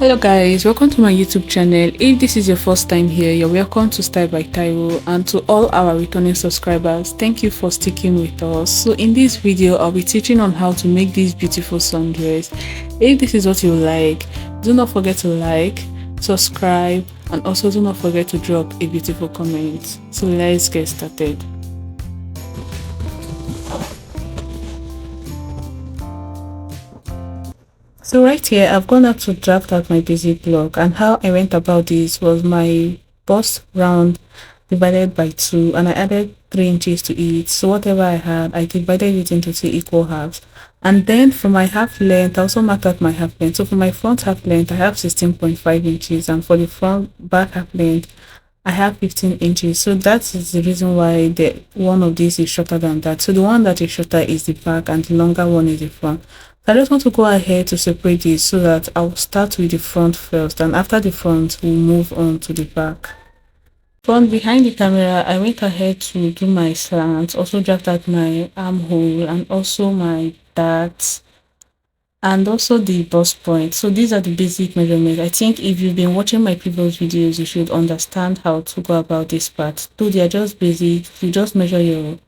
Hello guys, welcome to my YouTube channel. If this is your first time here, you're welcome to Style by Taiwo, and to all our returning subscribers, thank you for sticking with us. So in this video, I'll be teaching on how to make this beautiful sundress. If this is what you like, do not forget to like, subscribe, and also do not forget to drop a beautiful comment. So let's get started. So right here, I've gone up to draft out my basic block, and how I went about this was my bust round divided by 2, and I added 3 inches to it. So whatever I had, I divided it into 2 equal halves. And then for my half length, I also marked out my half length. So for my front half length, I have 16.5 inches, and for the front back half length, I have 15 inches. So that is the reason why one of these is shorter than that. So the one that is shorter is the back, and the longer one is the front. So I just want to go ahead to separate this so that I'll start with the front first, and after the front we'll move on to the back. From behind the camera, I went ahead to do my slants, also draft out my armhole, and also my darts, and also the bust point. So these are the basic measurements. I think if you've been watching my previous videos, you should understand how to go about this part. Though they are just basic, you just measure your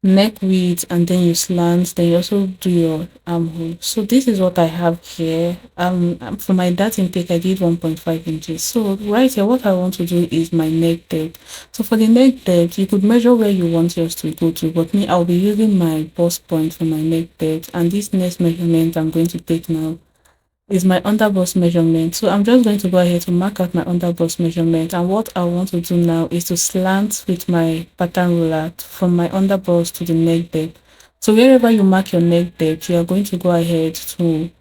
neck width, and then you slant, then you also do your armhole. So this is what I have here. For my dart intake, I did 1.5 inches. So right here, what I want to do is my neck depth. So for the neck depth, you could measure where you want yours to go to, but me, I'll be using my bust point for my neck depth, and this next measurement I'm going to take now is my underbust measurement. So I'm just going to go ahead to mark out my underbust measurement, and what I want to do now is to slant with my pattern ruler from my underbust to the neck depth. So wherever you mark your neck depth, you are going to go ahead to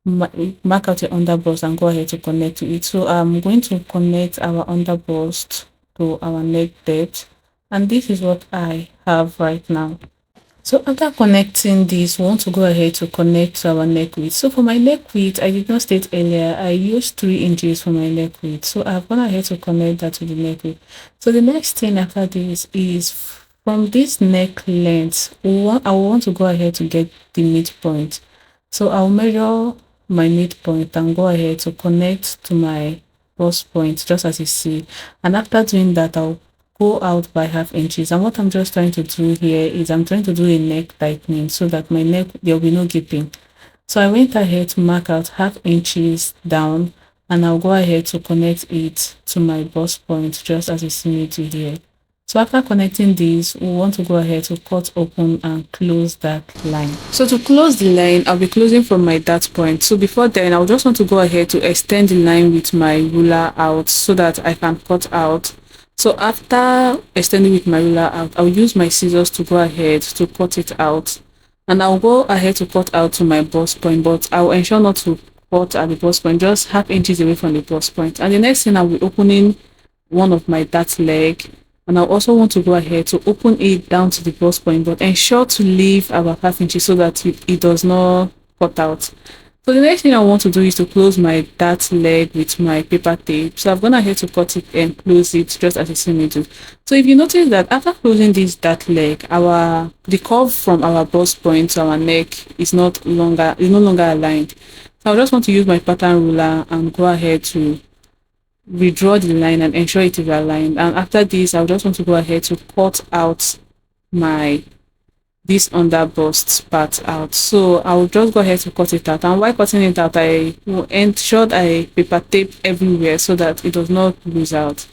mark out your underbust and go ahead to connect to it. So I'm going to connect our underbust to our neck depth, and this is what I have right now. So after connecting this, we want to go ahead to connect to our neck width. So for my neck width, I did not state earlier, I used 3 inches for my neck width. So I've gone ahead to connect that to the neck width. So the next thing after this is from this neck length, I want to go ahead to get the midpoint. So I'll measure my midpoint and go ahead to connect to my bust point, just as you see. And after doing that, I'll go out by half inches, and what I'm just trying to do here is I'm trying to do a neck tightening so that my neck, there will be no gaping. So I went ahead to mark out half inches down, and I'll go ahead to connect it to my bust point, just as you see me do here. So after connecting this, we want to go ahead to cut open and close that line. So to close the line, I'll be closing from my dart point. So before then, I'll just want to go ahead to extend the line with my ruler out so that I can cut out. So after extending with my ruler out, I'll use my scissors to go ahead to cut it out, and I'll go ahead to cut out to my bust point, but I'll ensure not to cut at the bust point, just half inches away from the bust point. And the next thing, I'll be opening one of my dart leg, and I'll also want to go ahead to open it down to the bust point, but ensure to leave about half inches so that it does not cut out. So the next thing I want to do is to close my dart leg with my paper tape. So I've gone ahead to cut it and close it, just as you see me do. So if you notice that after closing this dart leg, the curve from our bust point to our neck is no longer aligned. So I just want to use my pattern ruler and go ahead to redraw the line and ensure it is aligned. And after this, I just want to go ahead to cut out this underbust part out. So I'll just go ahead to cut it out, and while cutting it out, I will ensure I paper tape everywhere so that it does not lose out.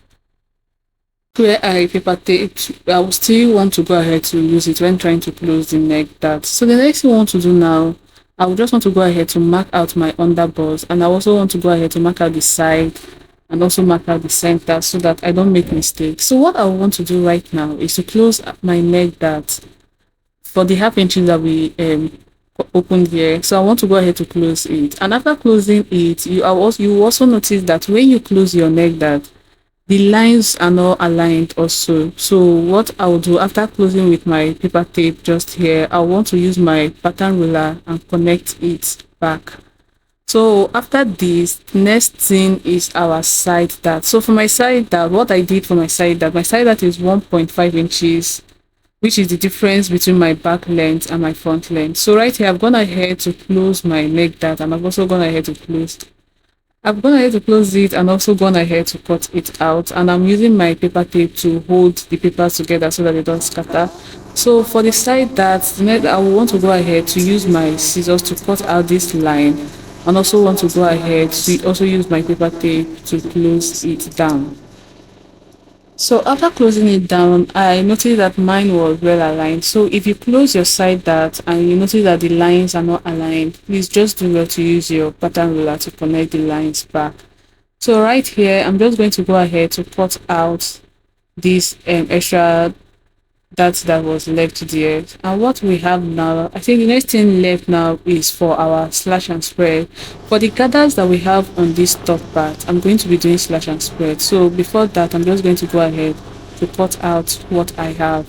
Where I paper tape, I will still want to go ahead to use it when trying to close the neck dart. So the next thing I want to do now, I will just want to go ahead to mark out my underbust, and I also want to go ahead to mark out the side and also mark out the center so that I don't make mistakes. So what I want to do right now is to close my neck dart for the half inches that we opened here. So I want to go ahead to close it, and after closing it, you also notice that when you close your neck dart, the lines are not aligned also. So what I will do after closing with my paper tape just here, I want to use my pattern ruler and connect it back. So after this, next thing is our side dart. So for my side dart, what I did for my side dart is 1.5 inches, which is the difference between my back length and my front length. So right here, I've gone ahead to close my neck dart, and I've also gone ahead to close I've gone ahead to close it and also gone ahead to cut it out, and I'm using my paper tape to hold the papers together so that they don't scatter. So for the side that next I will want to go ahead to use my scissors to cut out this line, and also want to go ahead to also use my paper tape to close it down. So after closing it down, I noticed that mine was well aligned. So if you close your side dart and you notice that the lines are not aligned, please just do well to use your pattern ruler to connect the lines back. So right here, I'm just going to go ahead to cut out this extra that was left there. And what we have now, I think the next thing left now is for our slash and spread. For the gathers that we have on this top part, I'm going to be doing slash and spread. So before that, I'm just going to go ahead to cut out what I have.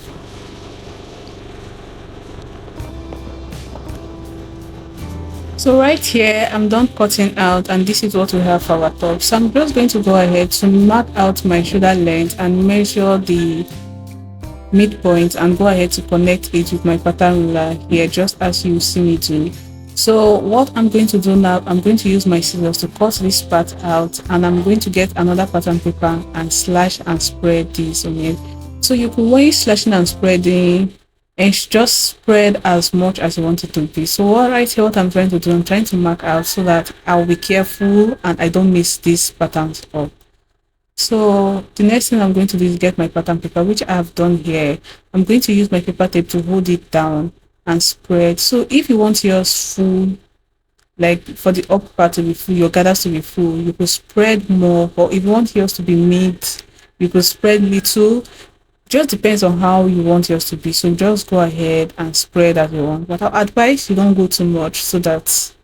So right here, I'm done cutting out, and this is what we have for our top. So I'm just going to go ahead to mark out my shoulder length and measure the midpoint and go ahead to connect it with my pattern ruler here, just as you see me do. So what I'm going to do now, I'm going to use my scissors to cut this part out, and I'm going to get another pattern paper and slash and spread this on it. So you can, when you're slashing and spreading, and just spread as much as you want it to be. So right here, what I'm trying to do, I'm trying to mark out so that I'll be careful and I don't mix these patterns up. So the next thing I'm going to do is get my pattern paper, which I've done here. I'm going to use my paper tape to hold it down and spread. So if you want yours full, like for the upper part to be full, your gathers to be full, you could spread more. Or if you want yours to be mid, you could spread little. Just depends on how you want yours to be. So just go ahead and spread as you want. But I advise you don't go too much so that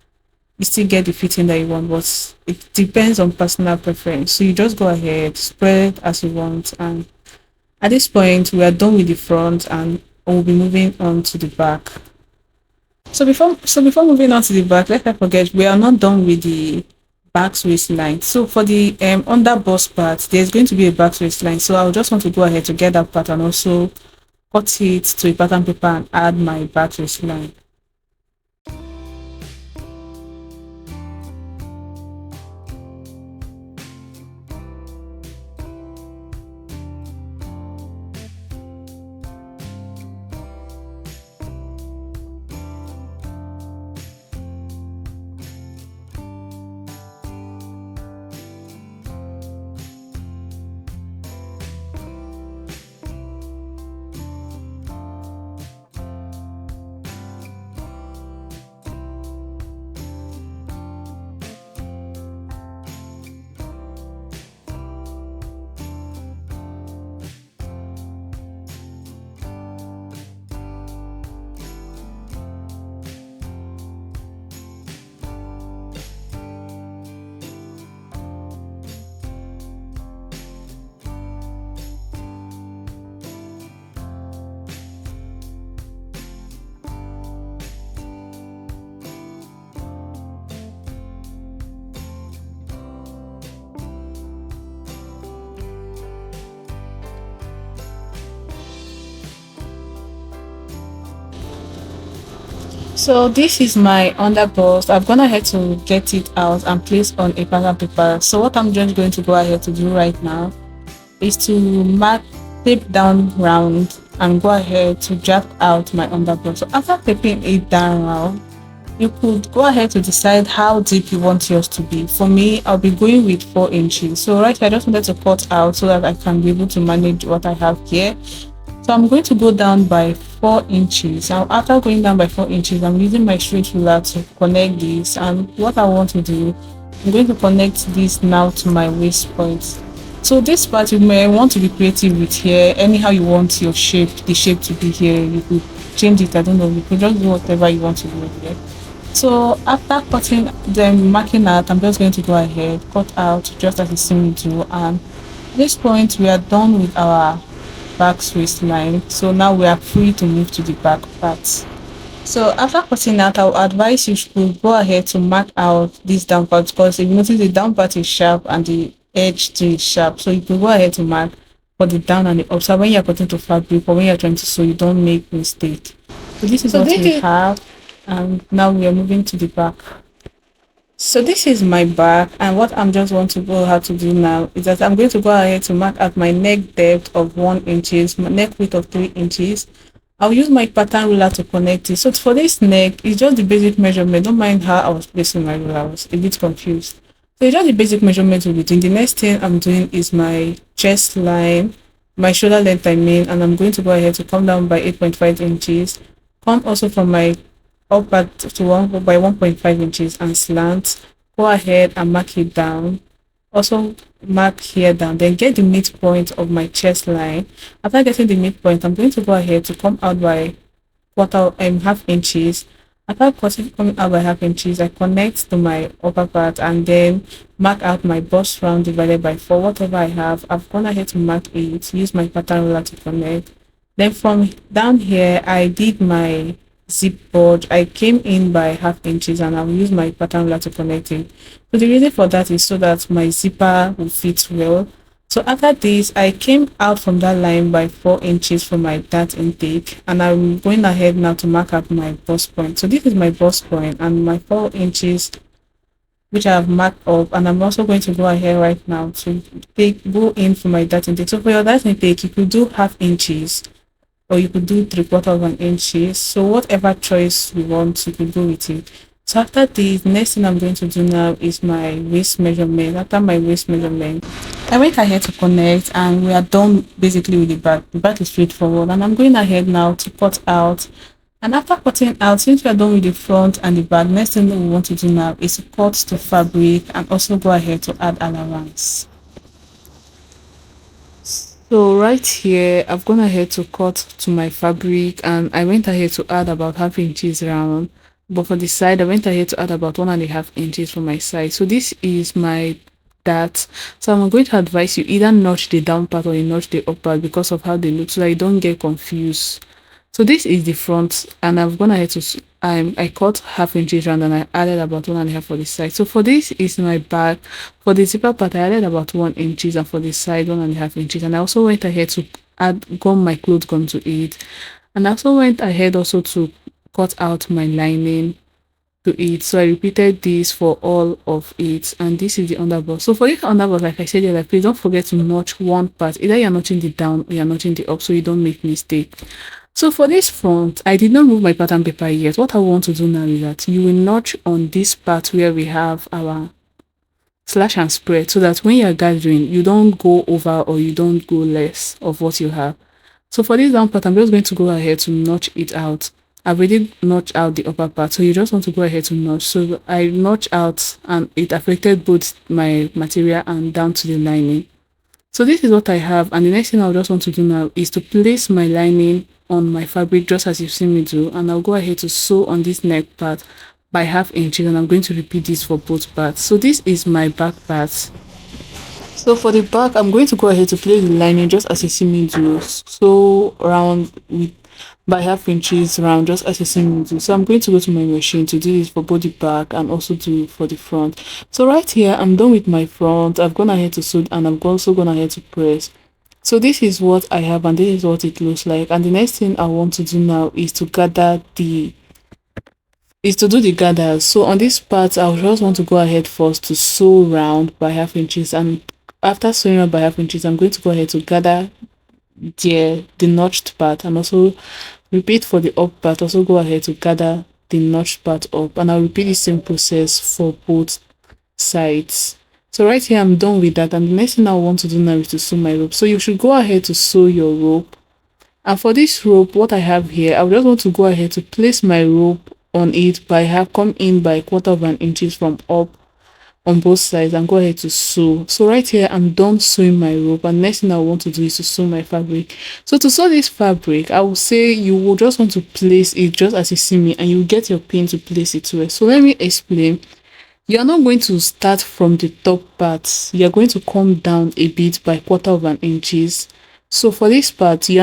you still get the fitting that you want, but it depends on personal preference. So you just go ahead, spread as you want, and at this point we are done with the front and we'll be moving on to the back. So before moving on to the back, let's not forget we are not done with the back waistline. So for the under bust part, there's going to be a back waistline. So I'll just want to go ahead to get that part and also cut it to a pattern paper and add my back waistline. So this is my underbust. I've gone ahead to get it out and place on a pattern paper. So what I'm just going to go ahead to do right now is to mark, tape down round and go ahead to draft out my underbust. So after taping it down round, you could go ahead to decide how deep you want yours to be. For me, I'll be going with 4 inches. So right here, I just wanted to cut out so that I can be able to manage what I have here. So I'm going to go down by 4 inches. Now after going down by 4 inches, I'm using my straight ruler to connect this. And what I want to do, I'm going to connect this now to my waist point. So this part you may want to be creative with here. Anyhow you want your shape, the shape to be here, you could change it. I don't know, you could just do whatever you want to do here. So after cutting them, marking out, I'm just going to go ahead, cut out just as you see me do. And at this point we are done with our back waistline. So now we are free to move to the back part. So after cutting out, I will advise you should go ahead to mark out this down part, because if you notice the down part is sharp and the edge too is sharp. So you can go ahead to mark for the down and the up. So when you're cutting to fabric or when you're trying to sew, you don't make mistake. So this is what we have, and now we are moving to the back. So this is my back, and what I'm just want to go how to do now is that I'm going to go ahead to mark out my neck depth of 1 inches, my neck width of 3 inches. I'll use my pattern ruler to connect it. So for this neck, it's just the basic measurement. Don't mind how I was placing my ruler. I was a bit confused. So it's just the basic measurement we'll be doing. The next thing I'm doing is my chest line, my shoulder length I mean, and I'm going to go ahead to come down by 8.5 inches. Come also from my up at to 1 by 1.5 inches and slant. Go ahead and mark it down. Also mark here down, then get the midpoint of my chest line. After getting the midpoint, I'm going to go ahead to come out by half inches. After coming out by half inches, I connect to my upper part and then mark out my bust round divided by 4. Whatever I have, I've gone ahead to mark it, use my pattern ruler to connect. Then from down here, I did my zip bulge. I came in by half inches and I'll use my pattern ruler to connect it. So the reason for that is so that my zipper will fit well. So after this, I came out from that line by 4 inches from my dart intake, and I'm going ahead now to mark up my bust point. So this is my bust point and my 4 inches which I have marked up, and I'm also going to go ahead right now to go in for my dart intake. So for your dart intake, you could do half inches or you could do 3/4 inches. So whatever choice you want, you could go with it. So after this, next thing I'm going to do now is my waist measurement. After my waist measurement, I went ahead to connect and we are done basically with the back. The back is straightforward, and I'm going ahead now to cut out. And after cutting out, since we are done with the front and the back, next thing that we want to do now is to cut the fabric and also go ahead to add allowance. So right here, I've gone ahead to cut to my fabric and I went ahead to add about half inches round. But for the side, I went ahead to add about 1.5 inches for my side. So this is my dart. So I'm going to advise you either notch the down part or you notch the up part because of how they look so that you don't get confused. So this is the front and I've gone ahead to I cut half inches round and I added about 1.5 for the side. So for this is my back. For the zipper part, I added about 1 inches and for the side 1.5 inches. And I also went ahead to add gum my clothes gum to it. And I also went ahead also to cut out my lining to it. So I repeated this for all of it, and this is the underbust. So for this underbust, like I said earlier, please don't forget to notch one part. Either you're notching the down or you're notching the up so you don't make mistake. So for this front, I did not remove my pattern paper yet. What I want to do now is that you will notch on this part where we have our slash and spread so that when you're gathering, you don't go over or you don't go less of what you have. So for this down part, I'm just going to go ahead to notch it out. I've already notched out the upper part, so you just want to go ahead to notch. So I notch out and it affected both my material and down to the lining. So this is what I have, and the next thing I'll just want to do now is to place my lining on my fabric just as you've seen me do, and I'll go ahead to sew on this neck part by half inches, and I'm going to repeat this for both parts. So this is my back part. So for the back, I'm going to go ahead to place the lining just as you see me do, so round with by half inches round just as you see me do. So I'm going to go to my machine to do this for both the back and also do for the front. So right here, I'm done with my front. I've gone ahead to sew and I'm also gone ahead to press. So this is what I have and this is what it looks like. And the next thing I want to do now is to gather the do the gathers. So on this part, I just want to go ahead first to sew round by half inches, and after sewing round by half inches, I'm going to go ahead to gather the notched part and also repeat for the up part. Also go ahead to gather the notched part up, and I'll repeat the same process for both sides. So right here, I'm done with that, and the next thing I want to do now is to sew my rope. So you should go ahead to sew your rope, and for this rope, what I have here, I just want to go ahead to place my rope on it by come in by 1/4 inches from up on both sides and go ahead to sew. So right here, I'm done sewing my rope, and next thing I want to do is to sew my fabric. So to sew this fabric, I will say you will just want to place it just as you see me, and you get your pin to place it to it. So let me explain. You are not going to start from the top part. You are going to come down a bit by 1/4 inches. So for this part, you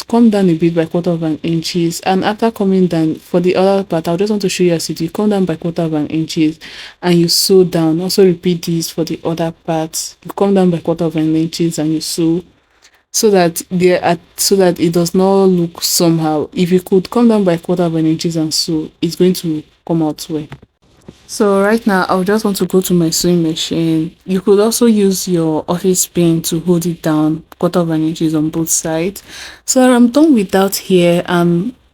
come down a bit by 1/4 inches, and after coming down for the other part, I just want to show you as you come down by 1/4 inches and you sew down. Also repeat this for the other part. You come down by 1/4 inches and you sew so that it does not look somehow. If you could come down by 1/4 inches and sew, it's going to come out well. So right now, I would just want to go to my sewing machine. You could also use your office pin to hold it down, quarter of an inches on both sides. So I'm done with that here.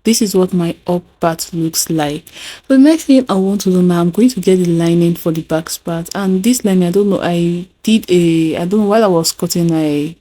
This is what my up part looks like. So the next thing I want to do now, I'm going to get the lining for the back part. And this lining, I don't know, I don't know, while I was cutting, I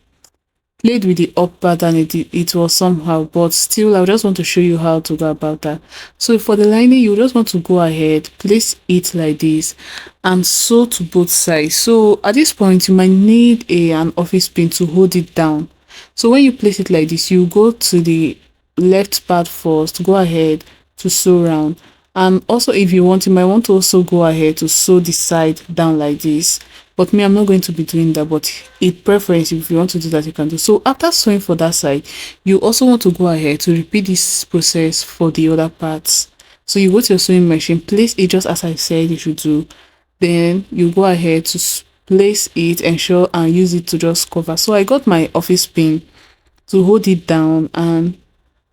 played with the up part and it was somehow, but still I just want to show you how to go about that. So for the lining, you just want to go ahead, place it like this and sew to both sides. So at this point you might need an office pin to hold it down. So when you place it like this, you go to the left part first, go ahead to sew round. And also if you want, you might want to also go ahead to sew the side down like this. But me, I'm not going to be doing that, but it preference, if you want to do that, you can do. So after sewing for that side, you also want to go ahead to repeat this process for the other parts. So you go to your sewing machine, place it just as I said you should do. Then you go ahead to place it, ensure and use it to just cover. So I got my office pin to hold it down, and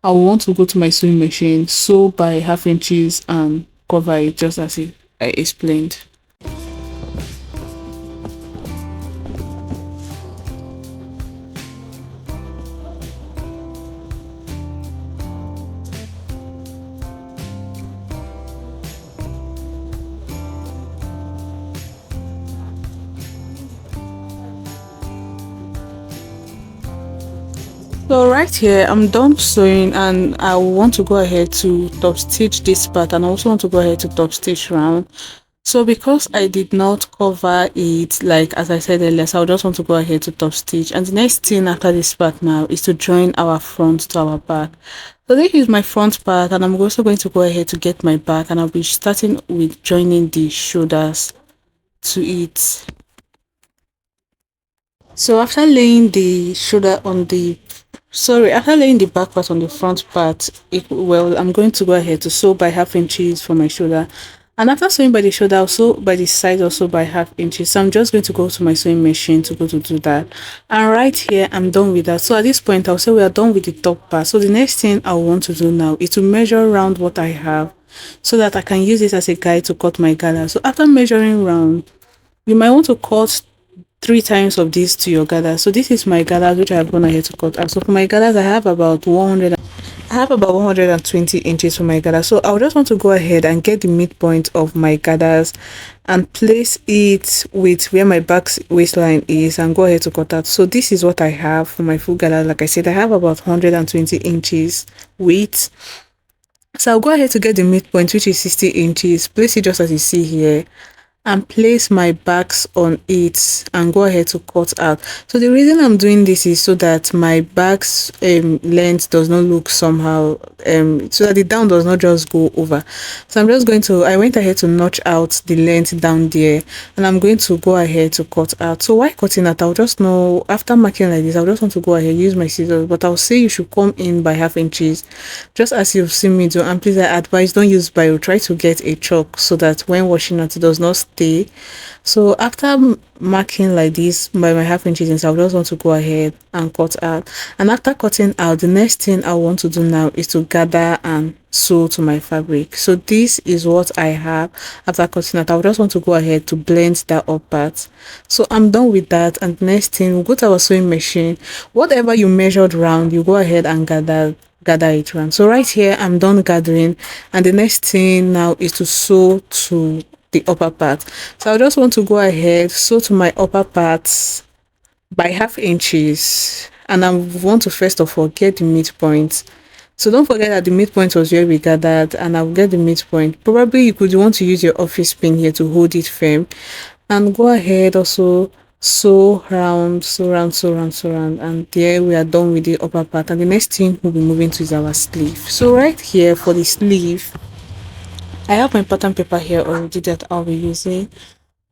I will want to go to my sewing machine, sew by half inches and cover it just as I explained. So right here, I'm done sewing and I want to go ahead to top stitch this part, and I also want to go ahead to top stitch round. So because I did not cover it, like as I said earlier, so I just want to go ahead to top stitch. And the next thing after this part now is to join our front to our back. So this is my front part, and I'm also going to go ahead to get my back, and I'll be starting with joining the shoulders to it. So after laying the shoulder on the after laying the back part on the front part, well, I'm going to go ahead to sew by half inches for my shoulder. And after sewing by the shoulder, I'll sew by the side also by half inches. So I'm just going to go to my sewing machine to go to do that. And right here, I'm done with that. So at this point, I'll say we are done with the top part. So the next thing I want to do now is to measure around what I have so that I can use it as a guide to cut my gather. So after measuring round, you might want to cut 3 times of this to your gather. So this is my gather which I have gone ahead to cut out. So for my gathers, I have about 120 inches for my gather. So I'll just want to go ahead and get the midpoint of my gathers and place it with where my back waistline is and go ahead to cut out. So this is what I have for my full gather. Like I said, I have about 120 inches width. So I'll go ahead to get the midpoint, which is 60 inches. Place it just as you see here and place my backs on it and go ahead to cut out. So the reason I'm doing this is so that my back's length does not look somehow so that the down does not just go over. So I went ahead to notch out the length down there, and I'm going to go ahead to cut out. So while cutting out, I'll just know after marking like this, I'll just want to go ahead use my scissors, but I'll say you should come in by half inches just as you've seen me do. And please, I advise don't use bio, try to get a chalk so that when washing out it does not stay. So after marking like this by my half inches, I just want to go ahead and cut out. And after cutting out, the next thing I want to do now is to gather and sew to my fabric. So this is what I have after cutting out. I just want to go ahead to blend that up part. So I'm done with that, and the next thing we'll go to our sewing machine. Whatever you measured round, you go ahead and gather it round. So right here I'm done gathering, and the next thing now is to sew to the upper part. So I just want to go ahead sew to my upper parts by half inches, and I want to first of all get the midpoint. So don't forget that the midpoint was where we gathered, and I'll get the midpoint. Probably you could want to use your office pin here to hold it firm, and go ahead also sew round, sew round, sew round, sew round, and there we are done with the upper part. And the next thing we'll be moving to is our sleeve. So right here for the sleeve, I have my pattern paper here already that I'll be using,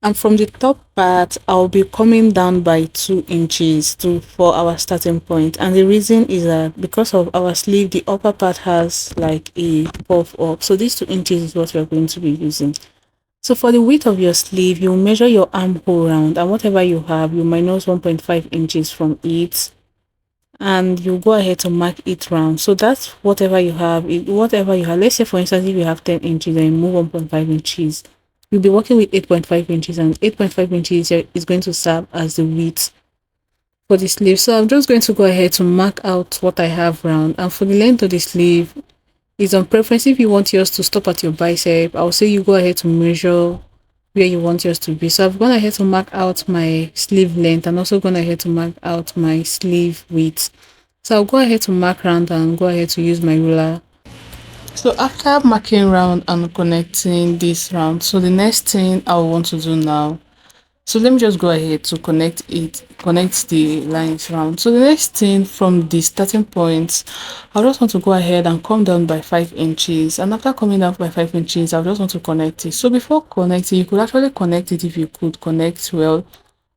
and from the top part I'll be coming down by 2 inches for our starting point. And the reason is that because of our sleeve, the upper part has like a puff up, so these 2 inches is what we're going to be using. So for the width of your sleeve, you measure your armhole round, and whatever you have, you minus 1.5 inches from it, and you go ahead to mark it round. So that's whatever you have. Let's say for instance, if you have 10 inches, then you move 1.5 inches you'll be working with 8.5 inches, and 8.5 inches is going to serve as the width for the sleeve. So I'm just going to go ahead to mark out what I have round, and for the length of the sleeve, it's on preference. If you want yours to stop at your bicep, I'll say you go ahead to measure where you want yours to be. So I've gone ahead to mark out my sleeve length and also gone ahead to mark out my sleeve width. So I'll go ahead to mark round and go ahead to use my ruler. So after marking round and connecting this round, so the next thing I want to do now, so let me just go ahead to connect the lines round. So the next thing, from the starting point, I just want to go ahead and come down by 5 inches, and after coming down by 5 inches, I just want to connect it. So before connecting, you could actually connect it if you could connect well,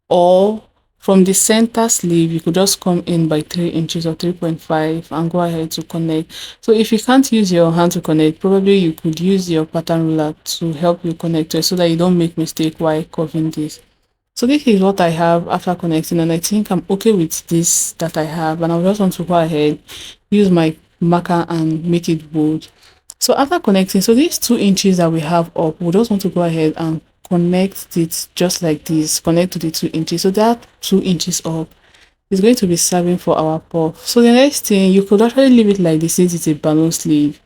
or from the center sleeve you could just come in by 3 inches or 3.5 and go ahead to connect. So if you can't use your hand to connect, probably you could use your pattern ruler to help you connect it so that you don't make mistake while curving this. So this is what I have after connecting, and I think I'm okay with this that I have, and I just want to go ahead, use my marker and make it bold. So after connecting, so these 2 inches that we have up, we just want to go ahead and connect it just like this, connect to the 2 inches. So that 2 inches up is going to be serving for our puff. So the next thing, you could actually leave it like this since it's a balloon sleeve,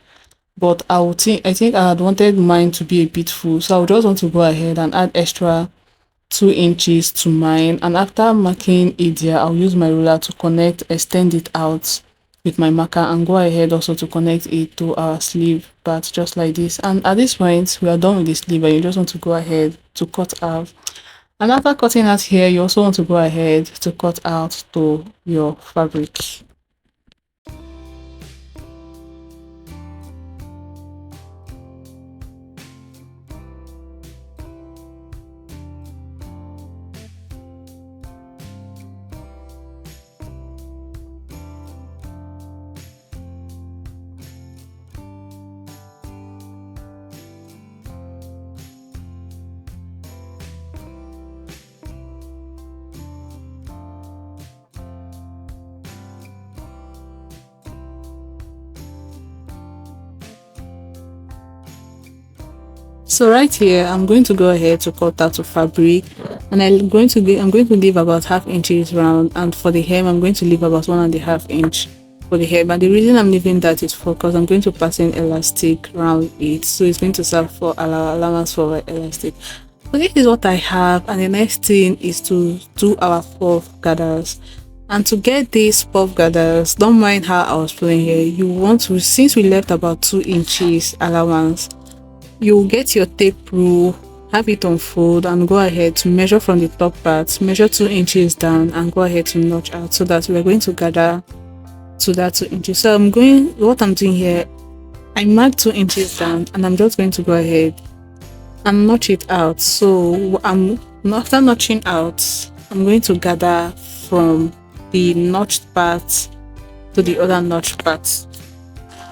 but I think I had wanted mine to be a bit full, so I would just want to go ahead and add extra 2 inches to mine, and after marking it there, I'll use my ruler to extend it out with my marker, and go ahead also to connect it to our sleeve part just like this. And at this point, we are done with the sleeve, and you just want to go ahead to cut out. And after cutting out here, you also want to go ahead to cut out to your fabric. So right here, I'm going to go ahead to cut out the fabric, and I'm going to leave about ½ inches round, and for the hem I'm going to leave about 1.5 inch for the hem. And the reason I'm leaving that is because I'm going to pass in elastic around it, so it's going to serve for allowance for elastic. So this is what I have, and the next thing is to do our puff gathers. And to get these puff gathers, don't mind how I was playing here. You want to, since we left about 2 inches allowance, you get your tape rule, have it on fold, and go ahead to measure from the top part, measure 2 inches down, and go ahead to notch out, so that we're going to gather to that 2 inches. So what I'm doing here, I mark 2 inches down, and I'm just going to go ahead and notch it out. So after notching out, I'm going to gather from the notched part to the other notched part.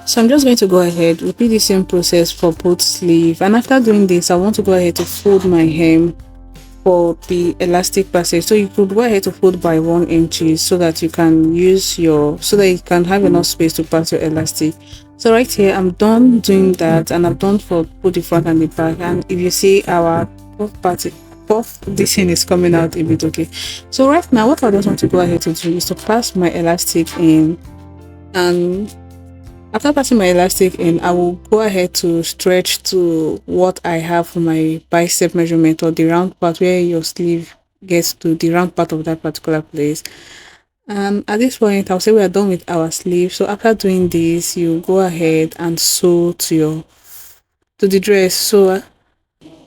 So I'm just going to go ahead, repeat the same process for both sleeve, and after doing this, I want to go ahead to fold my hem for the elastic passage. So you could go ahead to fold by 1 inch so that you can have enough space to pass your elastic. So right here, I'm done doing that, and I'm done for both the front and the back. And if you see our puff, this thing is coming out a bit. Okay, so right now what I just want to go ahead to do is to pass my elastic in, and after passing my elastic in, I will go ahead to stretch to what I have for my bicep measurement, or the round part where your sleeve gets to, the round part of that particular place. And at this point, I'll say we are done with our sleeve. So after doing this, you go ahead and sew to the dress. So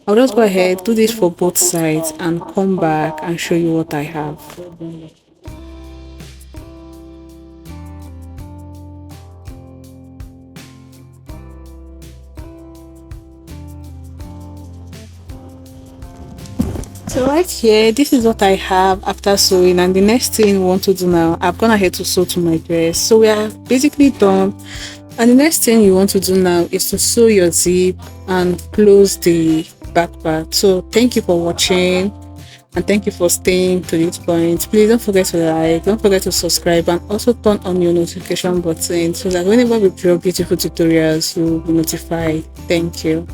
I'll just go ahead, do this for both sides, and come back and show you what I have. So right here, this is what I have after sewing, and the next thing we want to do now, I've gone ahead to sew to my dress. So we are basically done, and the next thing you want to do now is to sew your zip and close the back part. So thank you for watching, and thank you for staying to this point. Please don't forget to like, don't forget to subscribe, and also turn on your notification button so that whenever we upload beautiful tutorials, you'll be notified. Thank you.